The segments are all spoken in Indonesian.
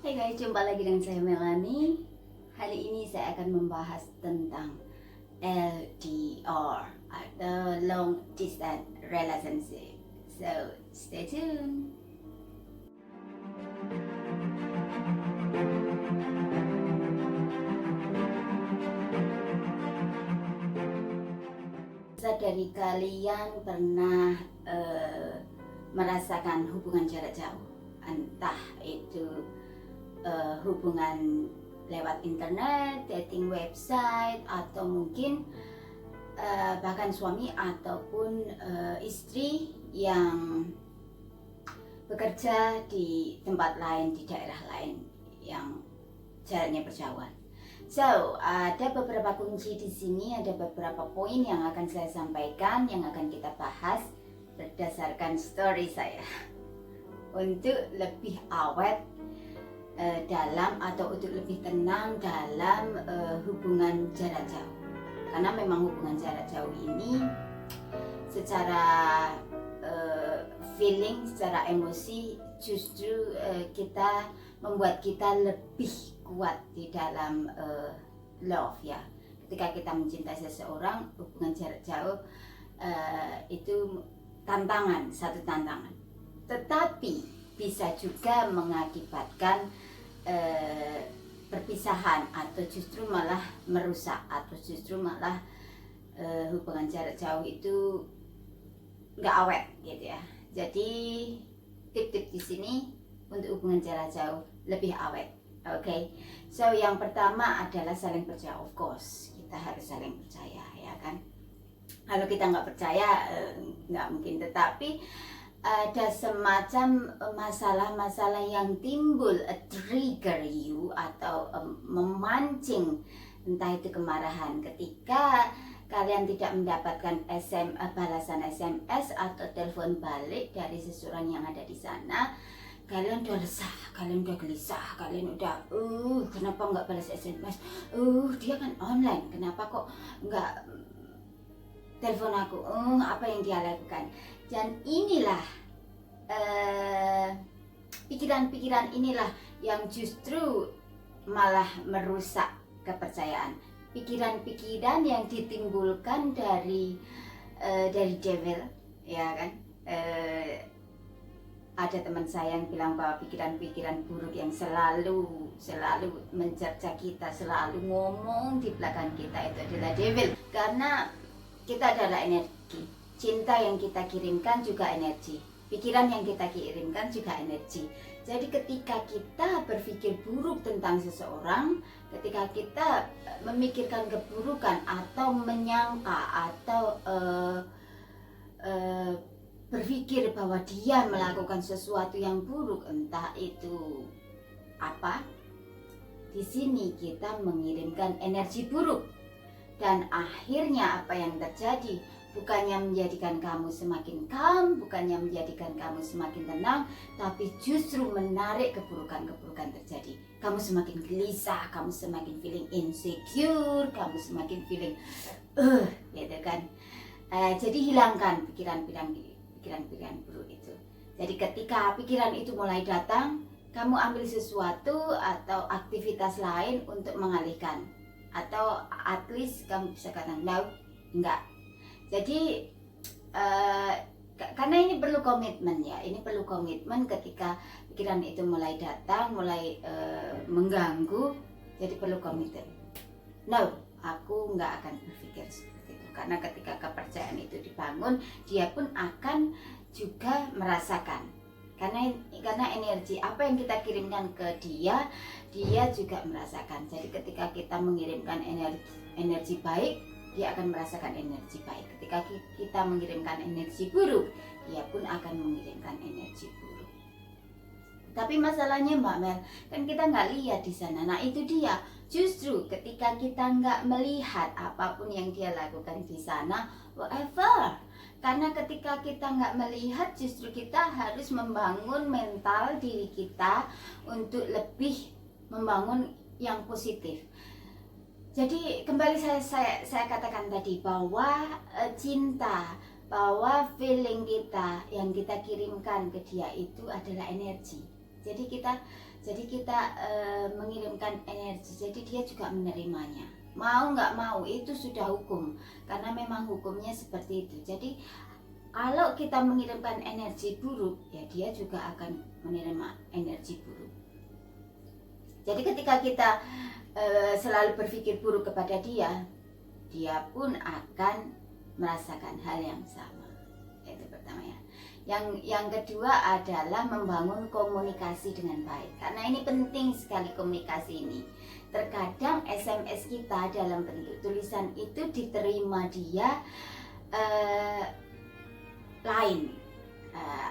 Hai guys, jumpa lagi dengan saya Melanie. Hari ini saya akan membahas tentang LDR atau Long Distance Relationship. So, stay tuned. Dari kalian pernah merasakan hubungan jarak jauh, entah itu hubungan lewat internet, dating website, atau mungkin bahkan suami ataupun istri yang bekerja di tempat lain, di daerah lain yang jaraknya berjauhan. So, ada beberapa kunci di sini, ada beberapa poin yang akan saya sampaikan, yang akan kita bahas berdasarkan story saya untuk lebih awet dalam atau untuk lebih tenang dalam hubungan jarak jauh. Karena memang hubungan jarak jauh ini secara feeling, secara emosi justru membuat kita lebih kuat di dalam love ya. Ketika kita mencintai seseorang, hubungan jarak jauh itu satu tantangan. Tetapi bisa juga mengakibatkan perpisahan atau justru malah merusak, atau justru malah hubungan jarak jauh itu nggak awet gitu ya. Jadi tip-tip di sini untuk hubungan jarak jauh lebih awet. Oke, so yang pertama adalah saling percaya. Of course, kita harus saling percaya ya kan. Kalau kita nggak percaya nggak mungkin. Tetapi ada semacam masalah-masalah yang timbul, trigger you atau memancing entah itu kemarahan ketika kalian tidak mendapatkan balasan SMS atau telepon balik dari seseorang yang ada di sana. Kalian udah resah, kalian udah gelisah, kalian udah kenapa nggak balas SMS, dia kan online, kenapa kok nggak telepon aku, apa yang dia lakukan. Dan inilah pikiran-pikiran inilah yang justru malah merusak kepercayaan. Pikiran-pikiran yang ditimbulkan dari devil, ya kan. Ada teman saya yang bilang bahwa pikiran-pikiran buruk yang selalu mencerca kita, selalu ngomong di belakang kita, itu adalah devil. Karena kita adalah energi. Cinta yang kita kirimkan juga energi. Pikiran yang kita kirimkan juga energi. Jadi ketika kita berpikir buruk tentang seseorang, ketika kita memikirkan keburukan atau menyangka atau berpikir bahwa dia melakukan sesuatu yang buruk, entah itu apa, di sini kita mengirimkan energi buruk. Dan akhirnya apa yang terjadi? Bukannya menjadikan kamu semakin calm, bukannya menjadikan kamu semakin tenang, tapi justru menarik keburukan-keburukan terjadi. Kamu semakin gelisah, kamu semakin feeling insecure, kamu semakin feeling gitu kan. Jadi hilangkan pikiran-pikiran buruk itu. Jadi ketika pikiran itu mulai datang, kamu ambil sesuatu atau aktivitas lain untuk mengalihkan. Atau at least kamu bisa katakan no, enggak. Jadi karena ini perlu komitmen ya, ini perlu komitmen ketika pikiran itu mulai datang, mulai mengganggu, jadi perlu komitmen. No, aku nggak akan berpikir seperti itu. Karena ketika kepercayaan itu dibangun, dia pun akan juga merasakan. Karena energi apa yang kita kirimkan ke dia juga merasakan. Jadi ketika kita mengirimkan energi baik, dia akan merasakan energi baik. Ketika kita mengirimkan energi buruk, dia pun akan mengirimkan energi buruk. Tapi masalahnya Mbak Mel, kan kita nggak lihat di sana. Nah itu dia. Justru ketika kita nggak melihat apapun yang dia lakukan di sana, whatever. Karena ketika kita nggak melihat, justru kita harus membangun mental diri kita untuk lebih membangun yang positif. Jadi kembali saya katakan tadi bahwa cinta, bahwa feeling kita yang kita kirimkan ke dia itu adalah energi. Jadi kita Jadi kita mengirimkan energi, jadi dia juga menerimanya. Mau nggak mau itu sudah hukum, karena memang hukumnya seperti itu. Jadi kalau kita mengirimkan energi buruk, ya dia juga akan menerima energi buruk. Jadi ketika kita selalu berpikir buruk kepada dia, dia pun akan merasakan hal yang sama. Itu pertama ya. Yang kedua adalah membangun komunikasi dengan baik. Karena ini penting sekali komunikasi ini. Terkadang SMS kita dalam bentuk tulisan itu diterima dia lain.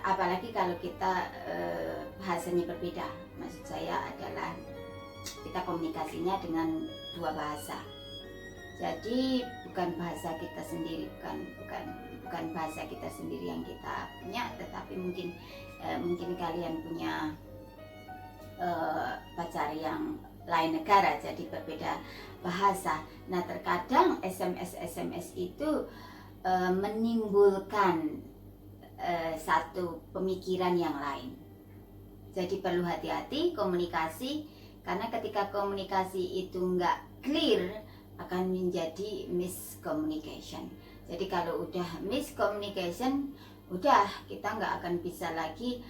Apalagi kalau kita bahasanya berbeda. Maksud saya adalah kita komunikasinya dengan dua bahasa. Jadi bukan bahasa kita sendiri, bukan bahasa kita sendiri yang kita punya, tetapi mungkin kalian punya pacar yang lain negara, jadi berbeda bahasa. Nah terkadang SMS itu menimbulkan satu pemikiran yang lain. Jadi perlu hati-hati komunikasi, karena ketika komunikasi itu nggak clear akan menjadi miscommunication. Jadi kalau udah miscommunication, udah kita nggak akan bisa lagi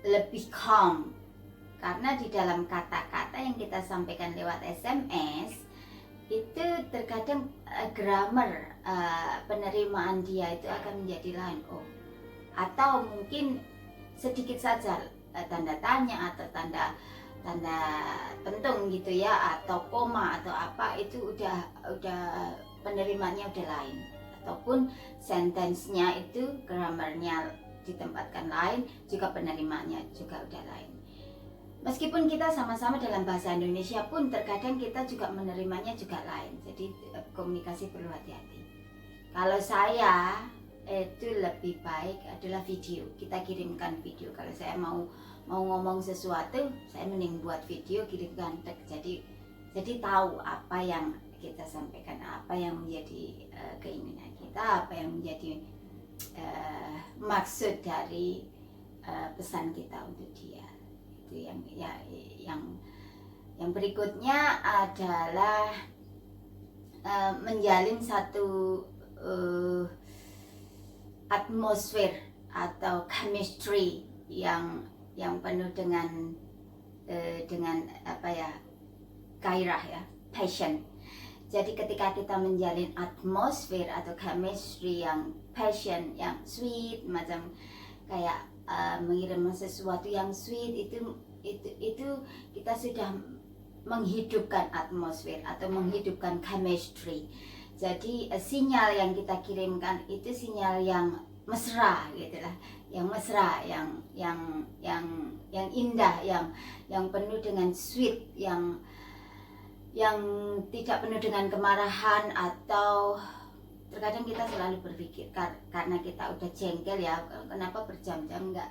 lebih calm, karena di dalam kata-kata yang kita sampaikan lewat SMS itu terkadang grammar penerimaan dia itu akan menjadi lain. Atau mungkin sedikit saja tanda tanya atau tanda pentung gitu ya, atau koma atau apa, itu udah penerimanya udah lain. Ataupun sentence-nya itu grammarnya ditempatkan lain, juga penerimanya juga udah lain. Meskipun kita sama-sama dalam bahasa Indonesia pun terkadang kita juga menerimanya juga lain. Jadi komunikasi perlu hati-hati. Kalau saya itu lebih baik adalah video. Kita kirimkan video. Kalau saya mau ngomong sesuatu, saya mending buat video, kirimkan teks. Jadi tahu apa yang kita sampaikan, apa yang menjadi keinginan kita, apa yang menjadi maksud dari pesan kita untuk dia. Itu yang berikutnya adalah menjalin satu atmosfer atau chemistry yang penuh dengan apa ya, gairah ya, passion. Jadi ketika kita menjalin atmosfer atau chemistry yang passion, yang sweet, macam kayak mengirim sesuatu yang sweet, itu kita sudah menghidupkan atmosfer atau menghidupkan chemistry. Jadi sinyal yang kita kirimkan itu sinyal yang mesra gitulah, yang mesra, yang indah, yang penuh dengan sweet, yang tidak penuh dengan kemarahan. Atau terkadang kita selalu berpikir karena kita udah jengkel ya, kenapa berjam-jam nggak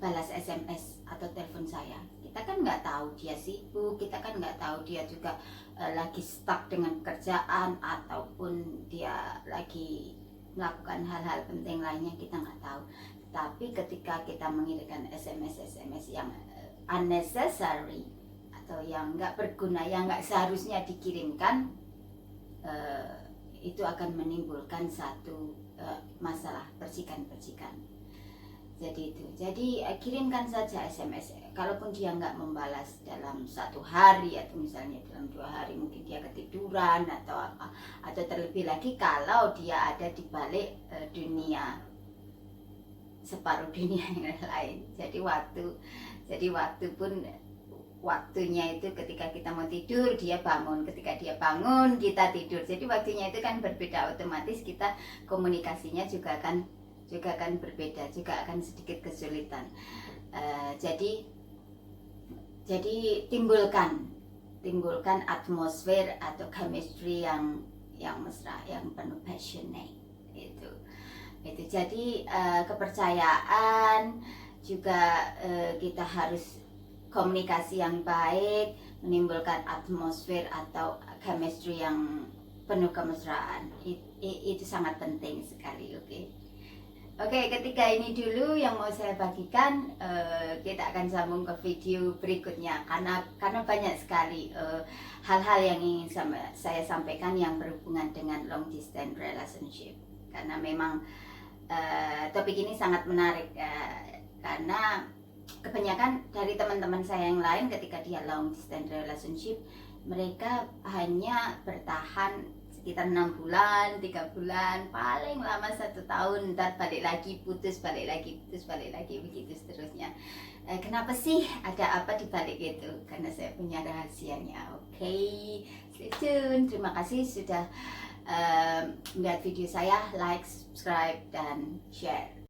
balas SMS atau telepon saya. Kita kan nggak tahu dia sibuk, kita kan nggak tahu dia juga lagi stuck dengan pekerjaan, ataupun dia lagi melakukan hal-hal penting lainnya, kita nggak tahu. Tapi ketika kita mengirimkan SMS yang unnecessary atau yang nggak berguna, yang nggak seharusnya dikirimkan, itu akan menimbulkan satu masalah percikan-percikan. Jadi kirimkan saja SMS. Kalaupun dia nggak membalas dalam 1 hari, atau misalnya dalam 2 hari, mungkin dia ketiduran atau apa, atau terlebih lagi kalau dia ada di balik dunia, separuh dunia yang lain. Jadi waktu pun waktunya itu ketika kita mau tidur dia bangun, ketika dia bangun kita tidur. Jadi waktunya itu kan berbeda, otomatis kita komunikasinya juga kan berbeda, juga akan sedikit kesulitan. Jadi timbulkan atmosfer atau chemistry yang mesra, yang penuh passionate. Itu jadi kepercayaan juga, kita harus komunikasi yang baik, menimbulkan atmosfer atau chemistry yang penuh kemesraan. Itu sangat penting sekali. Oke, ketika ini dulu yang mau saya bagikan. Kita akan sambung ke video berikutnya karena banyak sekali hal-hal yang ingin saya sampaikan yang berhubungan dengan long distance relationship. Karena memang topik ini sangat menarik, karena kebanyakan dari teman-teman saya yang lain ketika dia long distance relationship, mereka hanya bertahan sekitar 6 bulan, 3 bulan, paling lama 1 tahun, ntar balik lagi putus, balik lagi putus, balik lagi, begitu seterusnya. Kenapa sih? Ada apa di balik itu? Karena saya punya rahasianya. Oke, stay tune. Terima kasih sudah melihat video saya, like, subscribe, dan share.